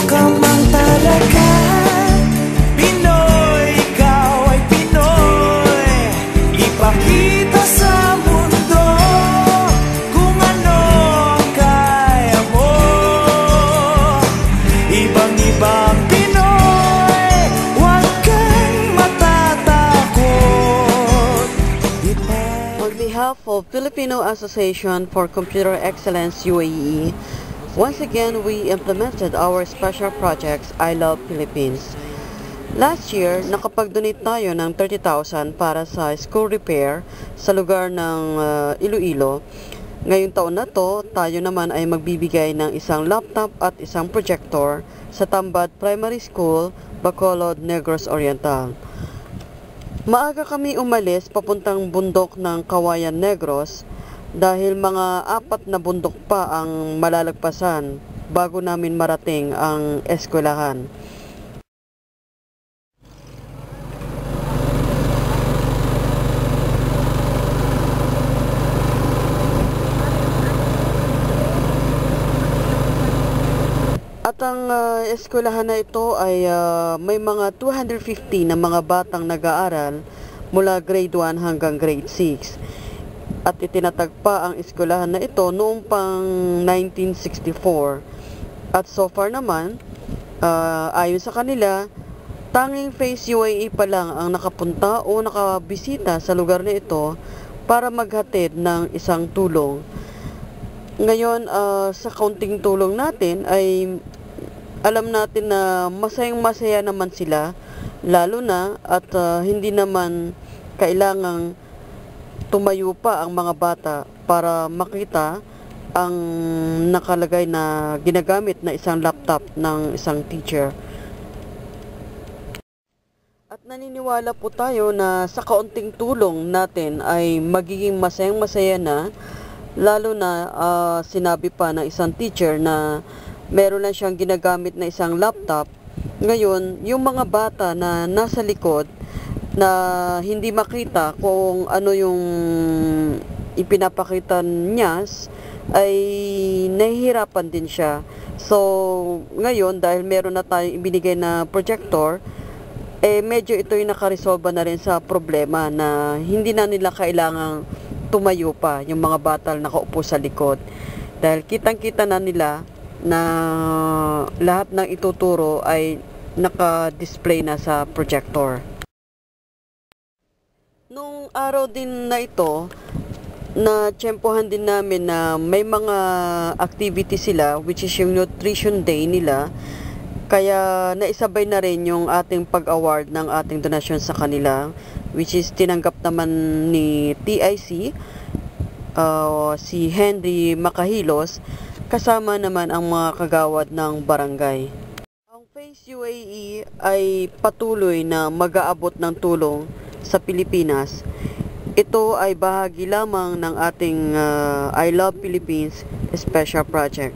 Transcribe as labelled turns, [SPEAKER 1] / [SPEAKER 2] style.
[SPEAKER 1] ka man talaga, Pinoy, ikaw ay Pinoy. Ipakita sa mundo kung ano kaya mo. Ibang-ibang Pinoy, huwag kang matatakot.
[SPEAKER 2] On behalf of Filipino Association for Computer Excellence UAE, once again, we implemented our special projects, I Love Philippines. Last year, nakapag-donate tayo ng 30,000 para sa school repair sa lugar ng Iloilo. Ngayong taon na to, tayo naman ay magbibigay ng isang laptop at isang projector sa Tambad Primary School, Bacolod, Negros Oriental. Maaga kami umalis papuntang bundok ng Kawayan, Negros, dahil mga 4 na bundok pa ang malalagpasan bago namin marating ang eskwelahan. At ang eskwelahan na ito ay may mga 250 na mga batang nag-aaral mula grade 1 hanggang grade 6. At itinatagpa ang eskwelahan na ito noong pang 1964. At so far naman, ayon sa kanila, tanging Face UAE pa lang ang nakapunta o nakabisita sa lugar na ito para maghatid ng isang tulong. Ngayon, sa kaunting tulong natin ay alam natin na masayang-masaya naman sila, lalo na at hindi naman kailangang tumayo pa ang mga bata para makita ang nakalagay na ginagamit na isang laptop ng isang teacher. At naniniwala po tayo na sa kaunting tulong natin ay magiging masayang-masaya na, lalo na sinabi pa ng isang teacher na meron lang siyang ginagamit na isang laptop. Ngayon, yung mga bata na nasa likod na hindi makita kung ano yung ipinapakita niya ay nahihirapan din siya. So, ngayon dahil meron na tayong ibinigay na projector, medyo ito yung nakaresolba na rin sa problema na hindi na nila kailangang tumayo pa yung mga bata na nakaupo sa likod. Dahil kitang-kita na nila na lahat ng ituturo ay naka-display na sa projector. Nung araw din na ito, na tiyempohan din namin na may mga activity sila, which is yung nutrition day nila, kaya naisabay na rin yung ating pag-award ng ating donasyon sa kanila, which is tinanggap naman ni TIC, si Henry Makahilos, kasama naman ang mga kagawad ng barangay. Ang Face UAE ay patuloy na mag-aabot ng tulong sa Pilipinas. Ito ay bahagi lamang ng ating I Love Philippines Special Project.